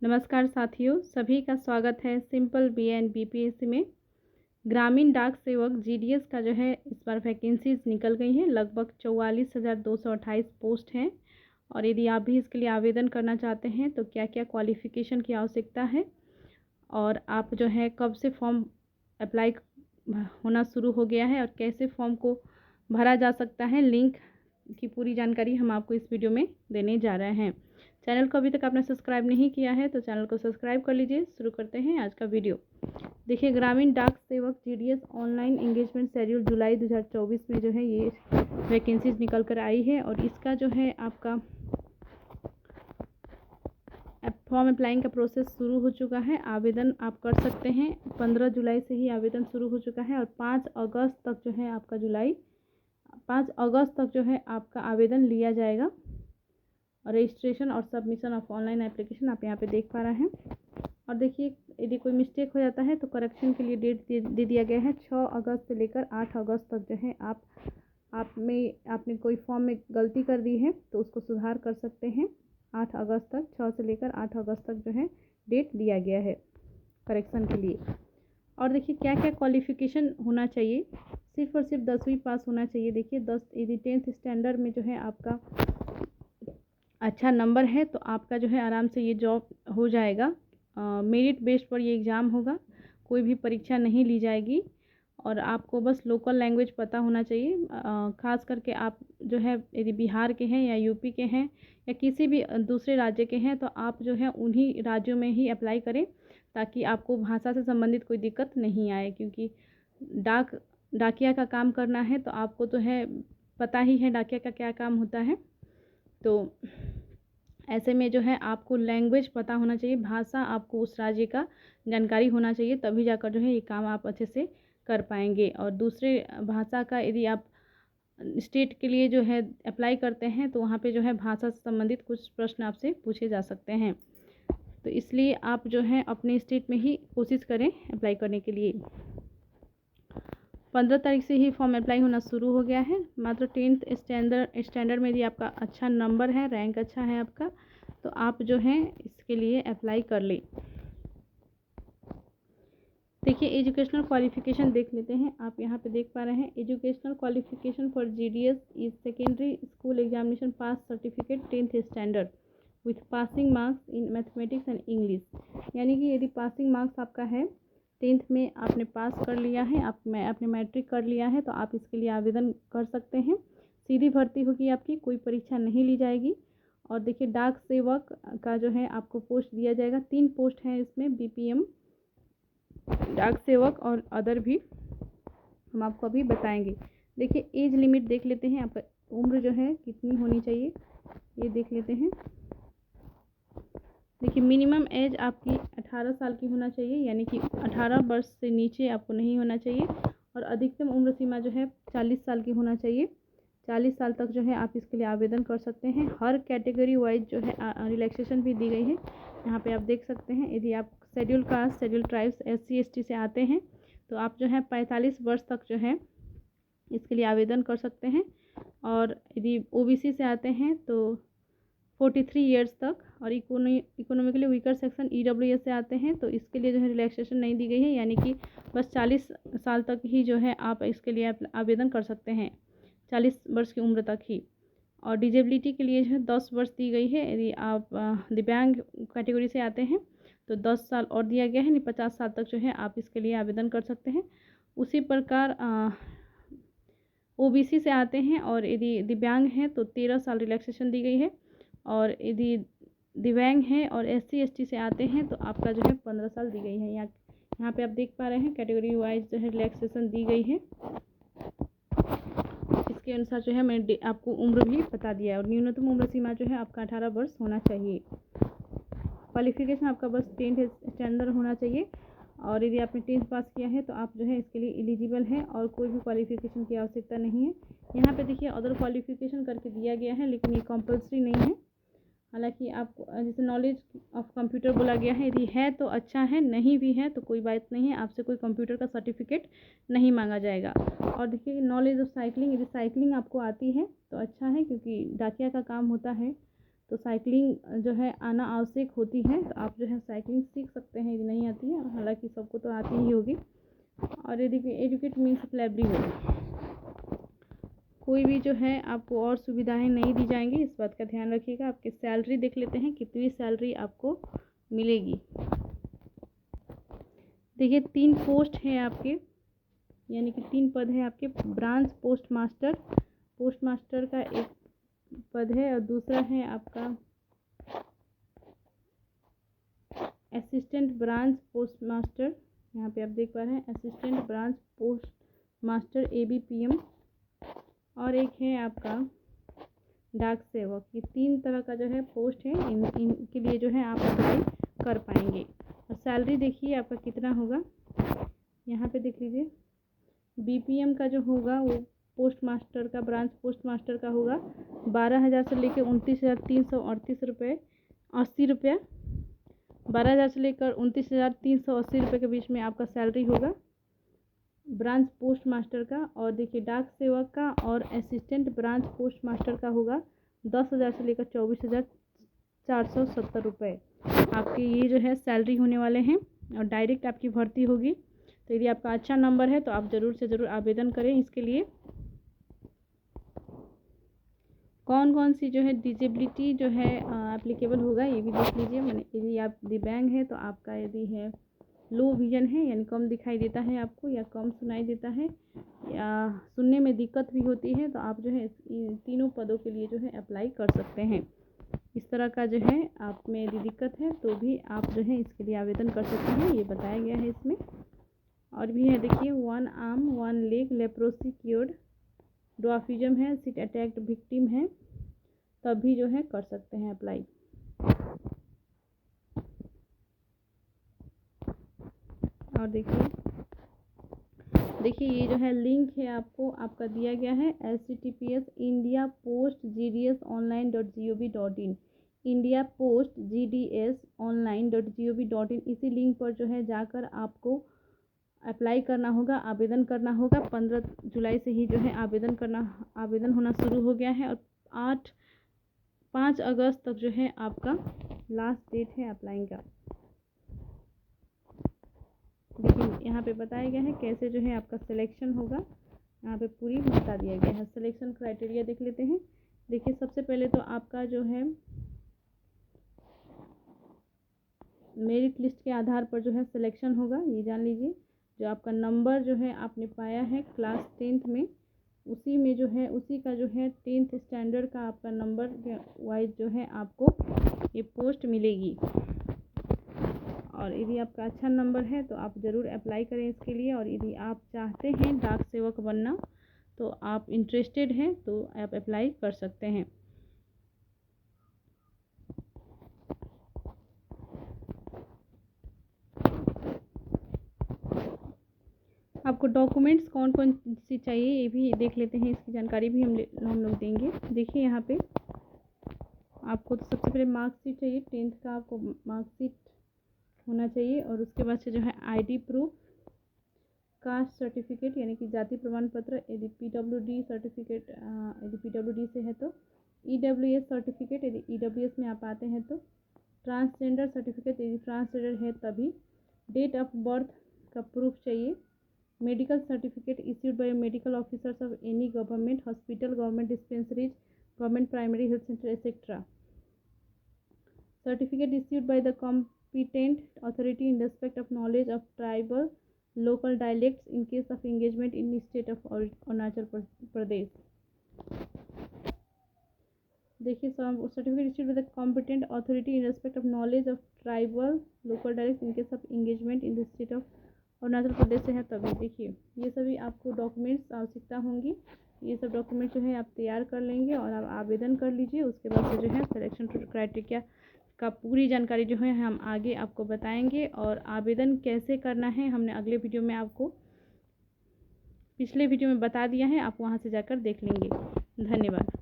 नमस्कार साथियों, सभी का स्वागत है सिंपल बीएन बीपीएससी में। ग्रामीण डाक सेवक जीडीएस का जो है इस बार वैकेंसीज निकल गई हैं। लगभग 44,228 पोस्ट हैं। और यदि आप भी इसके लिए आवेदन करना चाहते हैं तो क्या क्या क्वालिफ़िकेशन की आवश्यकता है और आप जो है कब से फॉर्म अप्लाई होना शुरू हो गया है और कैसे फॉर्म को भरा जा सकता है, लिंक की पूरी जानकारी हम आपको इस वीडियो में देने जा रहे हैं। चैनल को अभी तक आपने सब्सक्राइब नहीं किया है तो चैनल को सब्सक्राइब कर लीजिए। शुरू करते हैं आज का वीडियो। देखिए, ग्रामीण डाक सेवक जीडीएस ऑनलाइन एंगेजमेंट शेड्यूल जुलाई 2024 में जो है ये वैकेंसीज निकल कर आई है और इसका जो है आपका फॉर्म अप्लाइंग का प्रोसेस शुरू हो चुका है। आवेदन आप कर सकते हैं। 15 जुलाई से ही आवेदन शुरू हो चुका है और 5 अगस्त तक जो है आपका आवेदन लिया जाएगा। और रजिस्ट्रेशन और सबमिशन ऑफ ऑनलाइन एप्लीकेशन आप यहाँ पे देख पा रहे हैं। और देखिए, यदि कोई मिस्टेक हो जाता है तो करेक्शन के लिए डेट दे दिया गया है 6 अगस्त से लेकर 8 अगस्त तक जो है आपने कोई फॉर्म में गलती कर दी है तो उसको सुधार कर सकते हैं। 8 अगस्त तक, 6 से लेकर 8 अगस्त तक जो है डेट दिया गया है करेक्शन के लिए। और देखिए क्या क्या क्वालिफ़िकेशन होना चाहिए। सिर्फ और सिर्फ 10वीं पास होना चाहिए। देखिए, यदि 10th स्टैंडर्ड में जो है आपका अच्छा नंबर है तो आपका जो है आराम से ये जॉब हो जाएगा। मेरिट बेस्ड पर ये एग्ज़ाम होगा, कोई भी परीक्षा नहीं ली जाएगी। और आपको बस लोकल लैंग्वेज पता होना चाहिए। ख़ास करके आप जो है यदि बिहार के हैं या यूपी के हैं या किसी भी दूसरे राज्य के हैं तो आप जो है उन्हीं राज्यों में ही अप्लाई करें ताकि आपको भाषा से संबंधित कोई दिक्कत नहीं आए। क्योंकि डाकिया का काम करना है तो आपको तो है पता ही है डाकिया का क्या काम होता है। तो ऐसे में जो है आपको लैंग्वेज पता होना चाहिए, भाषा आपको उस राज्य का जानकारी होना चाहिए, तभी जाकर जो है ये काम आप अच्छे से कर पाएंगे। और दूसरे भाषा का यदि आप स्टेट के लिए जो है अप्लाई करते हैं तो वहाँ पे जो है भाषा से संबंधित कुछ प्रश्न आपसे पूछे जा सकते हैं। तो इसलिए आप जो है अपने स्टेट में ही कोशिश करें अप्लाई करने के लिए। 15 तारीख से ही फॉर्म अप्लाई होना शुरू हो गया है। मात्र 10th स्टैंडर्ड में यदि आपका अच्छा नंबर है, रैंक अच्छा है आपका, तो आप जो है इसके लिए अप्लाई कर लें। देखिए, एजुकेशनल क्वालिफ़िकेशन देख लेते हैं। आप यहाँ पे देख पा रहे हैं educational qualification for GDS is secondary school examination pass certificate 10th standard with passing marks in mathematics and English. यानी कि यदि पासिंग मार्क्स आपका है 10th में आपने पास कर लिया है, आपने मैट्रिक कर लिया है तो आप इसके लिए आवेदन कर सकते हैं। सीधी भर्ती होगी आपकी, कोई परीक्षा नहीं ली जाएगी। और देखिए, डाक सेवक का जो है आपको पोस्ट दिया जाएगा। 3 पोस्ट हैं इसमें, बीपीएम, डाक सेवक और अदर भी हम आपको अभी बताएंगे। देखिए, एज लिमिट देख लेते हैं। आप उम्र जो है कितनी होनी चाहिए ये देख लेते हैं। देखिए, मिनिमम एज आपकी 18 साल की होना चाहिए, यानी कि 18 वर्ष से नीचे आपको नहीं होना चाहिए। और अधिकतम उम्र सीमा जो है 40 साल की होना चाहिए। 40 साल तक जो है आप इसके लिए आवेदन कर सकते हैं। हर कैटेगरी वाइज जो है रिलैक्सेशन भी दी गई है। यहाँ पे आप देख सकते हैं, यदि आप schedule caste, schedule tribes, SC ST से आते हैं तो आप जो है 45 वर्ष तक जो है इसके लिए आवेदन कर सकते हैं। और यदि OBC से आते हैं तो 43 ईयर्स तक। और इकोनॉमिकली वीकर सेक्शन EWS से आते हैं तो इसके लिए जो है रिलैक्सेशन नहीं दी गई है, यानी कि बस 40 साल तक ही जो है आप इसके लिए आवेदन कर सकते हैं, 40 वर्ष की उम्र तक ही। और डिजेबिलिटी के लिए जो है 10 वर्ष दी गई है। यदि आप दिव्यांग कैटेगरी से आते हैं तो 10 साल और दिया गया है, यानी 50 साल तक जो है आप इसके लिए आवेदन कर सकते हैं। उसी प्रकार OBC से आते हैं और यदि दिव्यांग हैं तो 13 साल रिलैक्सेशन दी गई है। और यदि दिव्यांग हैं और SC ST से आते हैं तो आपका जो है 15 साल दी गई है। यहाँ पे आप देख पा रहे हैं कैटेगरी वाइज जो है रिलैक्सेशन दी गई है। इसके अनुसार जो है मैंने आपको उम्र भी बता दिया है। और न्यूनतम उम्र सीमा जो है आपका 18 वर्ष होना चाहिए। क्वालिफिकेशन आपका बस 10th स्टैंडर्ड होना चाहिए। और यदि आपने 10th पास किया है तो आप जो है इसके लिए एलिजिबल हैं और कोई भी क्वालिफिकेशन की आवश्यकता नहीं है। यहाँ पे देखिए अदर क्वालिफिकेशन करके दिया गया है, लेकिन ये कंपलसरी नहीं है। हालांकि आपको जैसे नॉलेज ऑफ कंप्यूटर बोला गया है, यदि है तो अच्छा है, नहीं भी है तो कोई बात नहीं है, आपसे कोई कंप्यूटर का सर्टिफिकेट नहीं मांगा जाएगा। और देखिए, नॉलेज ऑफ साइकिलिंग, यदि साइकिलिंग आपको आती है तो अच्छा है, क्योंकि डाकिया का काम होता है तो साइकिलिंग जो है आना आवश्यक होती है, तो आप जो है साइकिलिंग सीख सकते हैं यदि नहीं आती है, हालांकि सबको तो आती ही होगी। और यदि एजुकेट मीन्स लाइवलीहुड, कोई भी जो है आपको और सुविधाएं नहीं दी जाएंगी, इस बात का ध्यान रखिएगा। आपकी सैलरी देख लेते हैं, कितनी सैलरी आपको मिलेगी। देखिए 3 पोस्ट हैं आपके, यानी कि 3 पद है आपके। Branch post master, post master का एक पद है, और दूसरा है आपका असिस्टेंट ब्रांच पोस्ट मास्टर। यहाँ पे आप देख पा रहे हैं assistant branch post master ABPM, और एक है आपका डाक सेवक। ये 3 तरह का जो है पोस्ट है, इनके लिए जो है आप अप्लाई कर पाएंगे। और सैलरी देखिए आपका कितना होगा, यहाँ पे देख लीजिए। BPM का जो होगा वो पोस्ट मास्टर का, ब्रांच पोस्ट मास्टर का होगा 12,000 से लेकर 29,338 रुपये 80 रुपया। 12,000 से लेकर 29,380 रुपये के बीच में आपका सैलरी होगा ब्रांच पोस्ट मास्टर का। और देखिए डाक सेवक का और असिस्टेंट ब्रांच पोस्ट मास्टर का होगा 10,000 से लेकर 24,470 रुपये। आपके ये जो है सैलरी होने वाले हैं, और डायरेक्ट आपकी भर्ती होगी। तो यदि आपका अच्छा नंबर है तो आप ज़रूर से ज़रूर आवेदन करें इसके लिए। कौन कौन सी जो है डिजेबिलिटी जो है एप्लीकेबल होगा ये भी देख लीजिए। मैंने यदि आप दिव्यांग है तो आपका यदि है लो विजन है, यानी कम दिखाई देता है आपको, या कम सुनाई देता है, या सुनने में दिक्कत भी होती है, तो आप जो है इन तीनों पदों के लिए जो है अप्लाई कर सकते हैं। इस तरह का जो है आप में यदि दिक्कत है तो भी आप जो है इसके लिए आवेदन कर सकते हैं, ये बताया गया है इसमें। और भी है देखिए 1 arm 1 leg leprosy cured, dwarfism है, सिट अटैक्ड विक्टिम है, तब भी जो है कर सकते हैं अप्लाई। और देखिए ये जो है लिंक है आपको आपका दिया गया है https indiapostgdsonline.gov.in, indiapostgdsonline.gov.in। इसी लिंक पर जो है जाकर आपको अप्लाई करना होगा, आवेदन करना होगा। 15 जुलाई से ही जो है आवेदन होना शुरू हो गया है, और 5 अगस्त तक जो है आपका लास्ट डेट है अप्लाई का। देखिए यहाँ पे बताया गया है कैसे जो है आपका सिलेक्शन होगा, यहाँ पे पूरी बता दिया गया है। सिलेक्शन क्राइटेरिया देख लेते हैं। देखिए सबसे पहले तो आपका जो है मेरिट लिस्ट के आधार पर जो है सिलेक्शन होगा, ये जान लीजिए। जो आपका नंबर जो है आपने पाया है क्लास 10th में, उसी में जो है उसी का जो है 10th स्टैंडर्ड का आपका नंबर वाइज जो है आपको ये पोस्ट मिलेगी। और यदि आपका अच्छा नंबर है तो आप ज़रूर अप्लाई करें इसके लिए। और यदि आप चाहते हैं डाक सेवक बनना, तो आप इंटरेस्टेड हैं तो आप अप्लाई कर सकते हैं। आपको डॉक्यूमेंट्स कौन कौन सी चाहिए ये भी देख लेते हैं, इसकी जानकारी भी हम लोग देंगे। देखिए यहाँ पे आपको तो सबसे पहले मार्कशीट चाहिए, 10th का आपको मार्कशीट होना चाहिए। और उसके बाद से जो है ID प्रूफ, कास्ट सर्टिफिकेट यानी कि जाति प्रमाण पत्र, यदि PWD सर्टिफिकेट यदि PWD से है तो, EWS सर्टिफिकेट यदि EWS में आप आते हैं तो, ट्रांसजेंडर सर्टिफिकेट यदि ट्रांसजेंडर है तभी, डेट ऑफ बर्थ का प्रूफ चाहिए, medical certificate issued by medical officers of any government hospital, government dispensaries, government primary health centre etcetera, certificate issued by the competent authority in respect of knowledge of tribal local dialects in case of engagement in the state of Arunachal Pradesh। देखिए certificate issued by the competent authority in respect of knowledge of tribal local dialects in case of engagement in the state of Arunachal Pradesh से है तभी। देखिए ये सभी आपको documents आवश्यकता होंगी, ये सब डॉक्यूमेंट जो है आप तैयार कर लेंगे और आप आवेदन कर लीजिए। उसके बाद से जो है सिलेक्शन क्राइटेरिया का पूरी जानकारी जो है हम आगे आपको बताएंगे। और आवेदन कैसे करना है हमने अगले वीडियो में आपको पिछले वीडियो में बता दिया है, आप वहां से जाकर देख लेंगे। धन्यवाद।